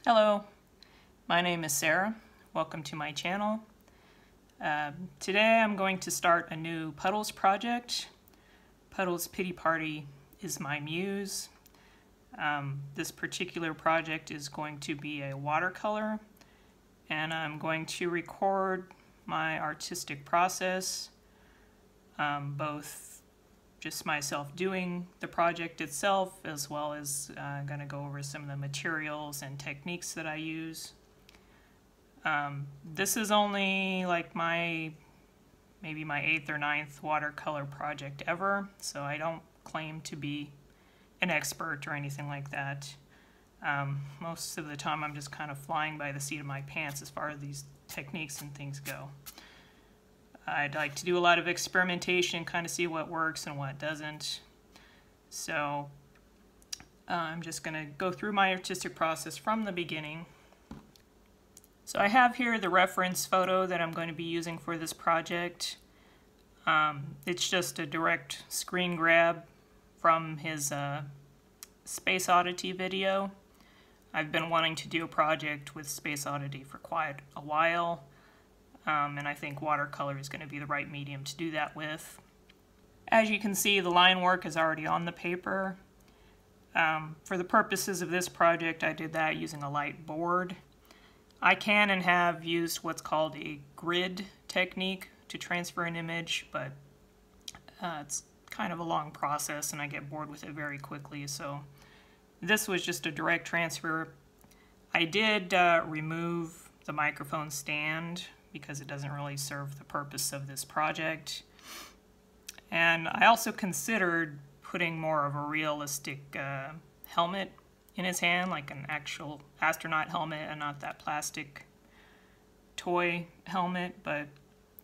Hello, my name is Sarah. Welcome to my channel. Today I'm going to start a new Puddles project. Puddles Pity Party is my muse. This particular project is going to be a watercolor, and I'm going to record my artistic process, both just myself doing the project itself, as well as going to go over some of the materials and techniques that I use. This is only like maybe my 8th or 9th watercolor project ever, so I don't claim to be an expert or anything like that. Most of the time I'm just kind of flying by the seat of my pants as far as these techniques and things go. I'd like to do a lot of experimentation, kind of see what works and what doesn't. So I'm just going to go through my artistic process from the beginning. So I have here the reference photo that I'm going to be using for this project. It's just a direct screen grab from his Space Oddity video. I've been wanting to do a project with Space Oddity for quite a while. And I think watercolor is going to be the right medium to do that with. As you can see, the line work is already on the paper. For the purposes of this project, I did that using a light board. I can and have used what's called a grid technique to transfer an image, but it's kind of a long process and I get bored with it very quickly, so this was just a direct transfer. I did remove the microphone stand because it doesn't really serve the purpose of this project. And I also considered putting more of a realistic helmet in his hand, like an actual astronaut helmet and not that plastic toy helmet, but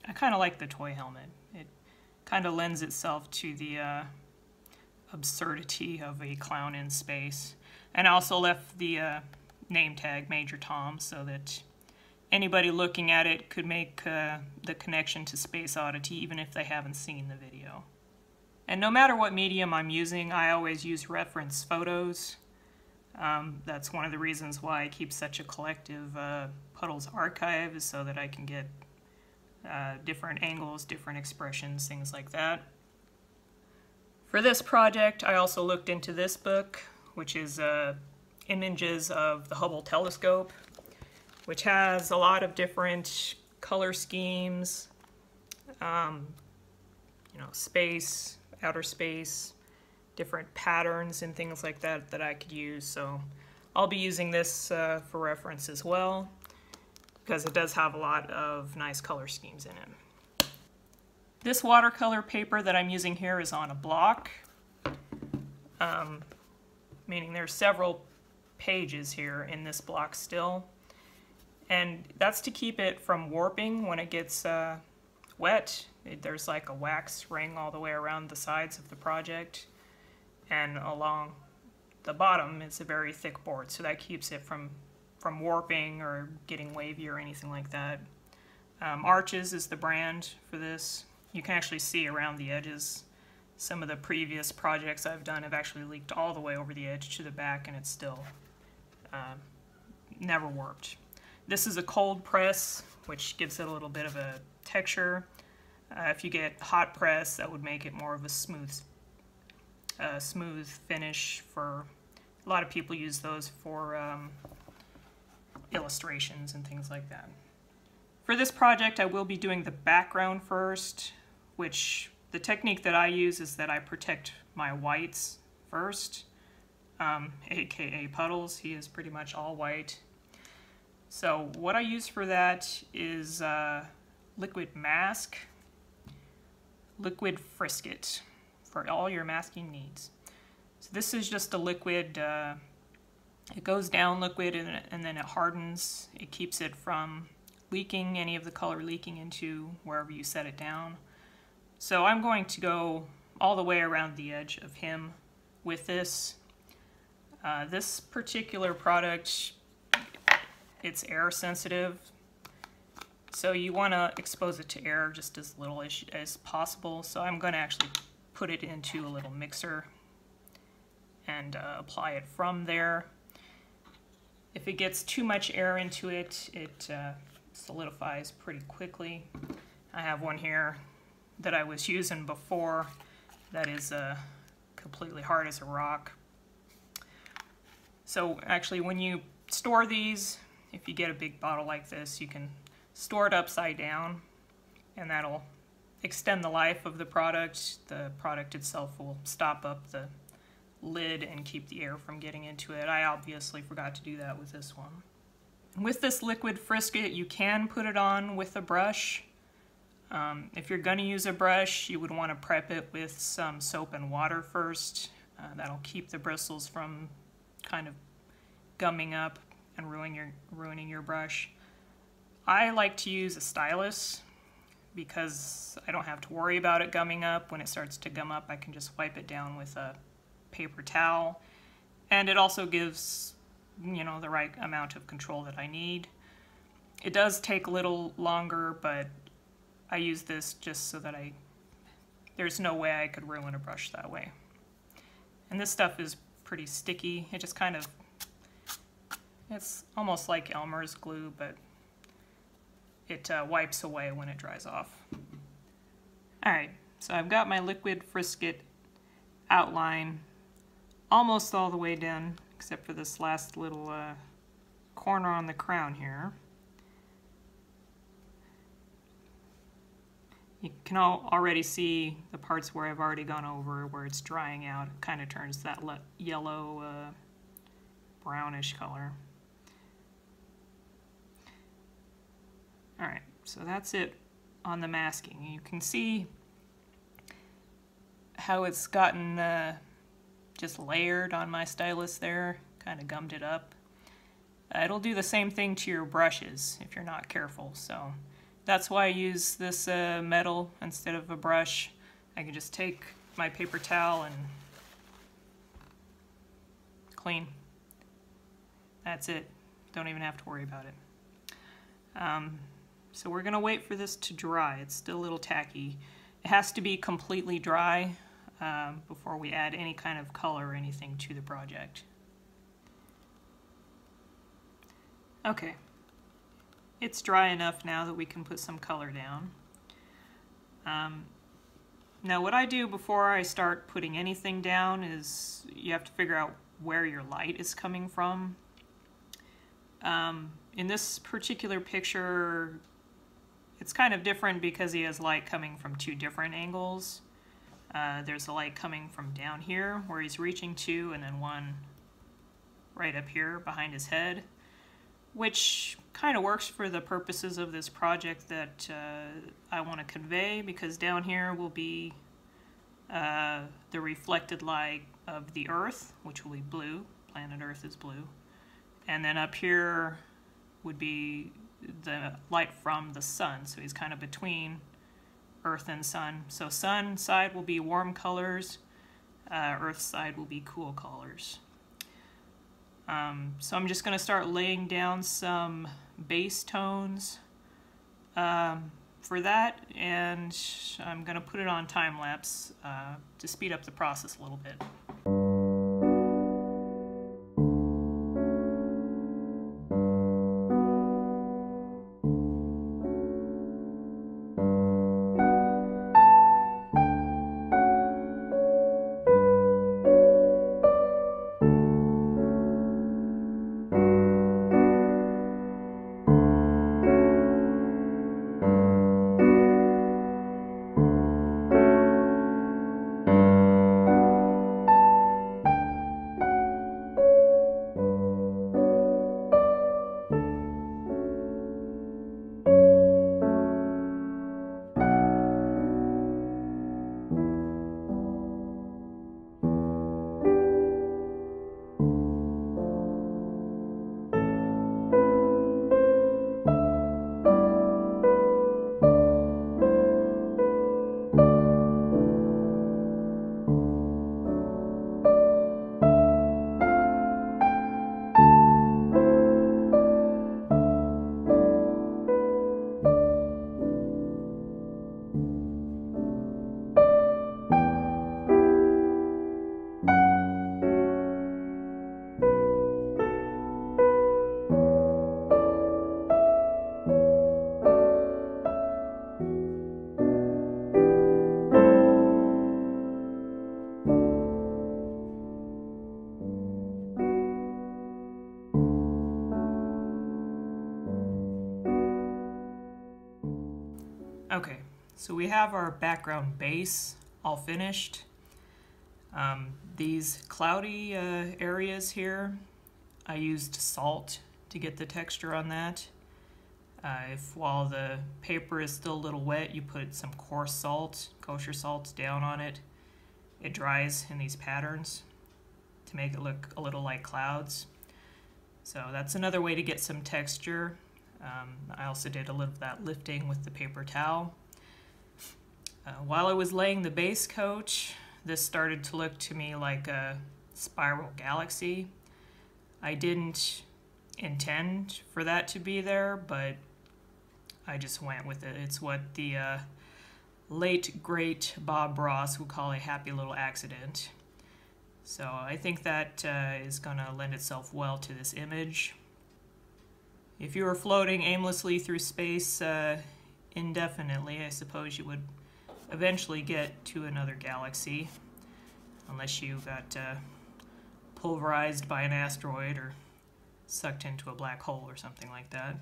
I kind of like the toy helmet. It kind of lends itself to the absurdity of a clown in space. And I also left the name tag Major Tom so that anybody looking at it could make the connection to Space Oddity even if they haven't seen the video. And no matter what medium I'm using, I always use reference photos. That's one of the reasons why I keep such a collective Puddles archive, is so that I can get different angles, different expressions, things like that. For this project, I also looked into this book, which is images of the Hubble telescope, which has a lot of different color schemes, space, outer space, different patterns and things like that that I could use. So I'll be using this for reference as well, because it does have a lot of nice color schemes in it. This watercolor paper that I'm using here is on a block, meaning there's several pages here in this block still. And that's to keep it from warping when it gets wet. There's like a wax ring all the way around the sides of the project, and along the bottom it's a very thick board, so that keeps it from warping or getting wavy or anything like that. Arches is the brand for this. You can actually see around the edges. Some of the previous projects I've done have actually leaked all the way over the edge to the back, and it's still never warped. This is a cold press, which gives it a little bit of a texture. If you get hot press, that would make it more of a smooth finish. For a lot of people use those for illustrations and things like that. For this project, I will be doing the background first, which the technique that I use is that I protect my whites first, aka Puddles. He is pretty much all white. So what I use for that is liquid mask, liquid frisket for all your masking needs. So this is just a liquid, it goes down liquid and then it hardens. It keeps it from leaking, any of the color leaking into wherever you set it down. So I'm going to go all the way around the edge of him with this. This particular product, it's air sensitive, so you want to expose it to air just as little as possible. So I'm going to actually put it into a little mixer and apply it from there. If it gets too much air into it, it solidifies pretty quickly. I have one here that I was using before that is completely hard as a rock. So actually, when you store these, if you get a big bottle like this, you can store it upside down, and that'll extend the life of the product. The product itself will stop up the lid and keep the air from getting into it. I obviously forgot to do that with this one. With this liquid frisket, you can put it on with a brush. If you're going to use a brush, you would want to prep it with some soap and water first. That'll keep the bristles from kind of gumming up and ruining your brush. I like to use a stylus because I don't have to worry about it gumming up. When it starts to gum up, I can just wipe it down with a paper towel, and it also gives, you know, the right amount of control that I need. It does take a little longer, but I use this just so that there's no way I could ruin a brush that way. And this stuff is pretty sticky. It just kind of, it's almost like Elmer's glue, but it wipes away when it dries off. Alright, so I've got my liquid frisket outline almost all the way done, except for this last little corner on the crown here. You can already see the parts where I've already gone over, where it's drying out. It kind of turns that yellow, brownish color. Alright, so that's it on the masking. You can see how it's gotten just layered on my stylus there, kind of gummed it up. It'll do the same thing to your brushes if you're not careful, so that's why I use this metal instead of a brush. I can just take my paper towel and clean. That's it. Don't even have to worry about it. So we're going to wait for this to dry. It's still a little tacky. It has to be completely dry before we add any kind of color or anything to the project. Okay. It's dry enough now that we can put some color down. Now what I do before I start putting anything down is you have to figure out where your light is coming from. In this particular picture, it's kind of different because he has light coming from two different angles. There's a light coming from down here where he's reaching to, and then one right up here behind his head, which kind of works for the purposes of this project that I want to convey, because down here will be the reflected light of the Earth, which will be blue. Planet Earth is blue. And then up here would be the light from the sun, so he's kind of between Earth and sun. So sun side will be warm colors, Earth side will be cool colors. So I'm just going to start laying down some base tones for that, and I'm going to put it on time lapse to speed up the process a little bit. Okay, so we have our background base all finished. These cloudy areas here, I used salt to get the texture on that. If while the paper is still a little wet, you put some coarse salt, kosher salt, down on it, it dries in these patterns to make it look a little like clouds. So that's another way to get some texture. I also did a little of that lifting with the paper towel. While I was laying the base coat, this started to look to me like a spiral galaxy. I didn't intend for that to be there, but I just went with it. It's what the late great Bob Ross would call a happy little accident. So I think that is going to lend itself well to this image. If you were floating aimlessly through space indefinitely, I suppose you would eventually get to another galaxy, unless you got pulverized by an asteroid or sucked into a black hole or something like that.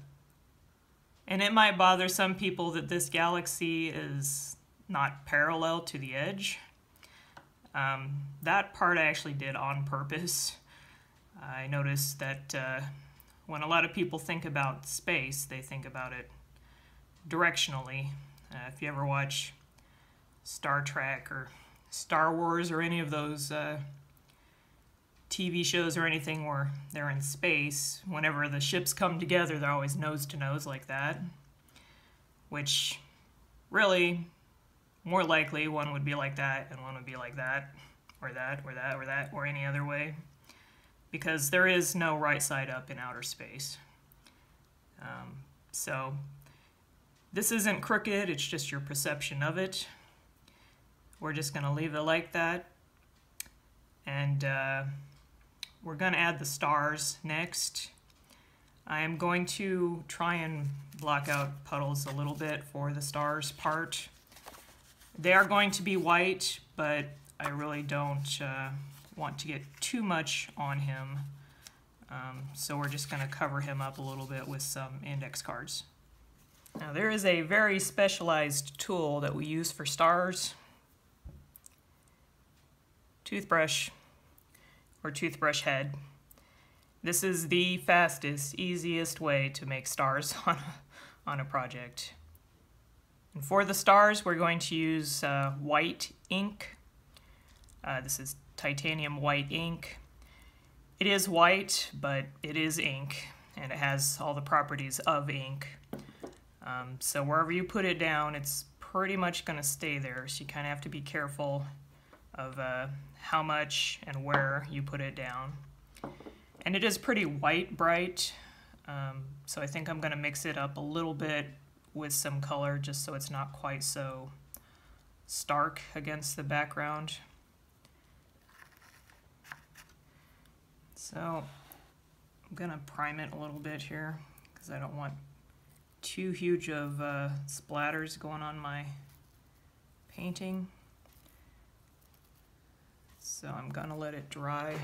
And it might bother some people that this galaxy is not parallel to the edge. That part I actually did on purpose. I noticed that when a lot of people think about space, they think about it directionally. If you ever watch Star Trek or Star Wars or any of those TV shows or anything where they're in space, whenever the ships come together, they're always nose to nose like that, which really, more likely, one would be like that and one would be like that, or that, or that, or that, or any other way, because there is no right side up in outer space. So this isn't crooked, it's just your perception of it. We're just going to leave it like that, and we're going to add the stars next. I am going to try and block out Puddles a little bit for the stars part. They are going to be white, but I really don't want to get too much on him. So we're just going to cover him up a little bit with some index cards. Now there is a very specialized tool that we use for stars. Toothbrush or toothbrush head. This is the fastest, easiest way to make stars on a project. And for the stars, we're going to use white ink. This is titanium white ink. It is white, but it is ink, and it has all the properties of ink. So wherever you put it down, it's pretty much going to stay there, so you kind of have to be careful of how much and where you put it down. And it is pretty white bright, so I think I'm going to mix it up a little bit with some color just so it's not quite so stark against the background. So I'm going to prime it a little bit here because I don't want too huge of splatters going on my painting. So I'm going to let it dry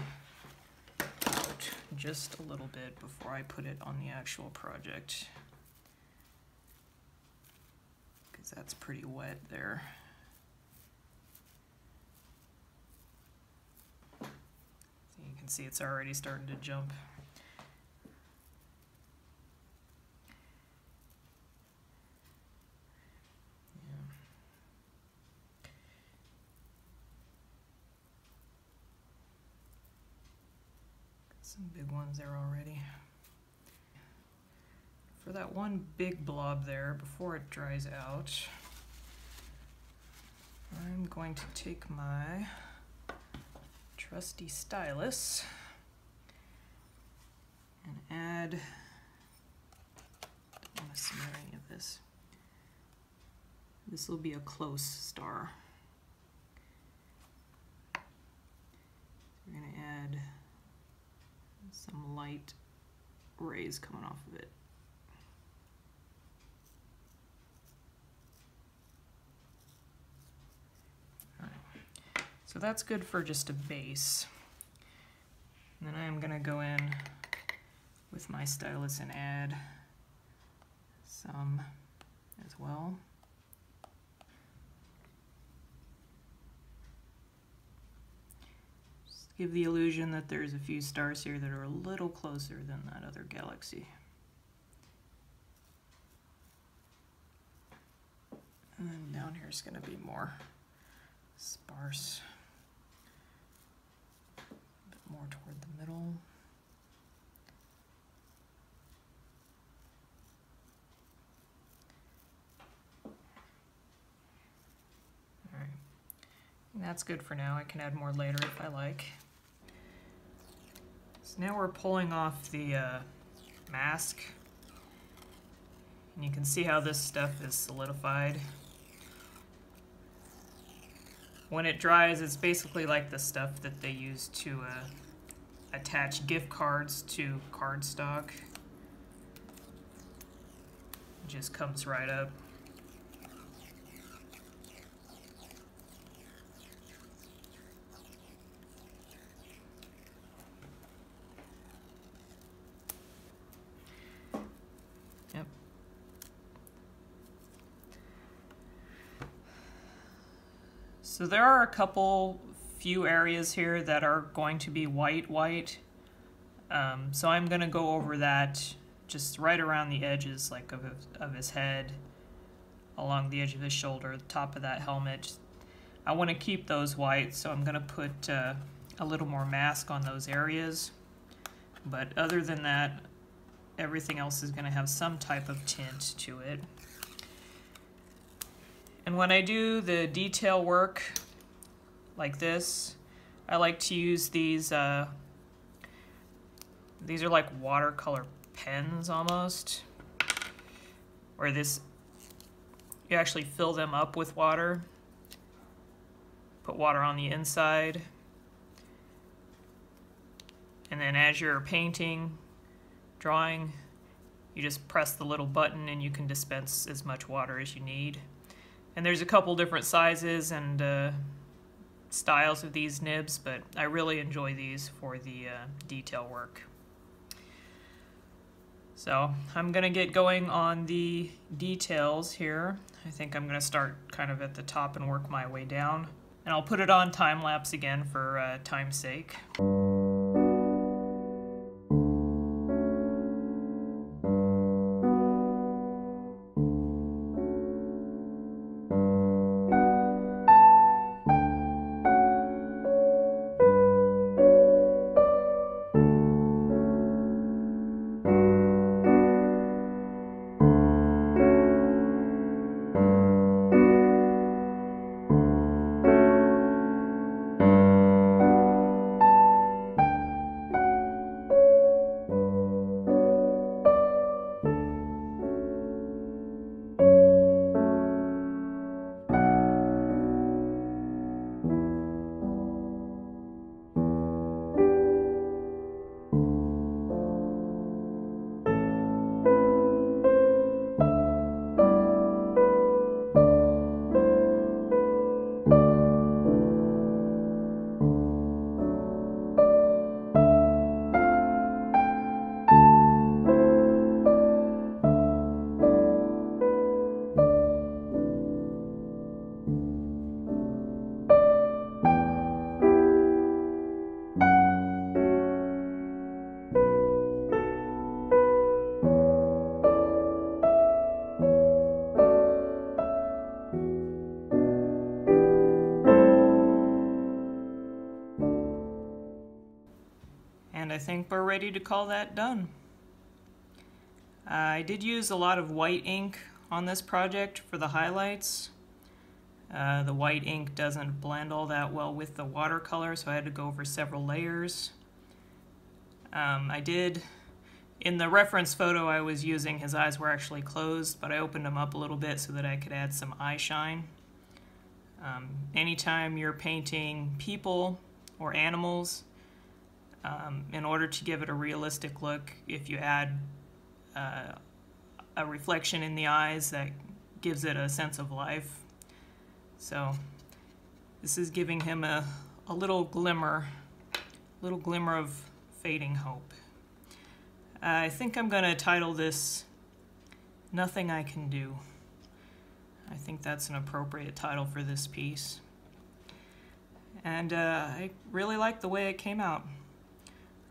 out just a little bit before I put it on the actual project, because that's pretty wet there. So you can see it's already starting to jump. Some big ones there already. For that one big blob there, before it dries out, I'm going to take my trusty stylus and add, I don't want to smear any of this. This will be a close star. We're going to add some light rays coming off of it. All right. So that's good for just a base. And then I am going to go in with my stylus and add some as well. give the illusion that there's a few stars here that are a little closer than that other galaxy. And then down here is going to be more sparse. A bit more toward the middle. Alright. And that's good for now. I can add more later if I like. So now we're pulling off the mask. And you can see how this stuff is solidified. When it dries, it's basically like the stuff that they use to attach gift cards to cardstock. It just comes right up. Yep. So there are a few areas here that are going to be white. So I'm going to go over that just right around the edges, like of his head, along the edge of his shoulder, the top of that helmet. I want to keep those white, so I'm going to put a little more mask on those areas. But other than that, everything else is going to have some type of tint to it. And when I do the detail work like this, I like to use these are like watercolor pens almost, where you actually fill them up with water, put water on the inside, and then as you're painting, drawing, you just press the little button and you can dispense as much water as you need. And there's a couple different sizes and styles of these nibs, but I really enjoy these for the detail work. So I'm going to get going on the details here. I think I'm going to start kind of at the top and work my way down. And I'll put it on time-lapse again for time's sake. And I think we're ready to call that done. I did use a lot of white ink on this project for the highlights. The white ink doesn't blend all that well with the watercolor, so I had to go over several layers. I did, in the reference photo I was using, his eyes were actually closed, but I opened them up a little bit so that I could add some eye shine. Anytime you're painting people or animals, in order to give it a realistic look, if you add a reflection in the eyes, that gives it a sense of life. So this is giving him a little glimmer of fading hope. I think I'm going to title this Nothing I Can Do. I think that's an appropriate title for this piece. and I really like the way it came out.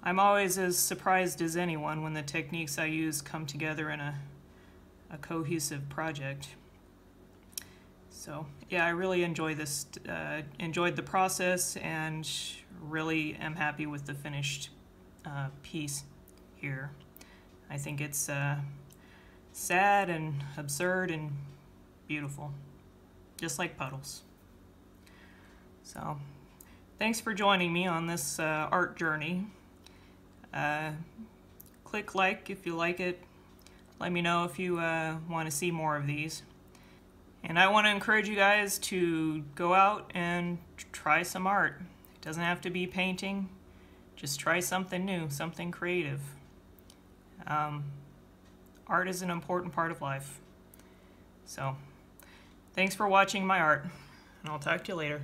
I'm always as surprised as anyone when the techniques I use come together in a cohesive project. So yeah, I really enjoyed the process, and really am happy with the finished piece here. I think it's sad and absurd and beautiful, just like Puddles. So thanks for joining me on this art journey. Click like if you like it. Let me know if you want to see more of these. And I want to encourage you guys to go out and try some art. It doesn't have to be painting. Just try something new, something creative. Art is an important part of life. So, thanks for watching my art, and I'll talk to you later.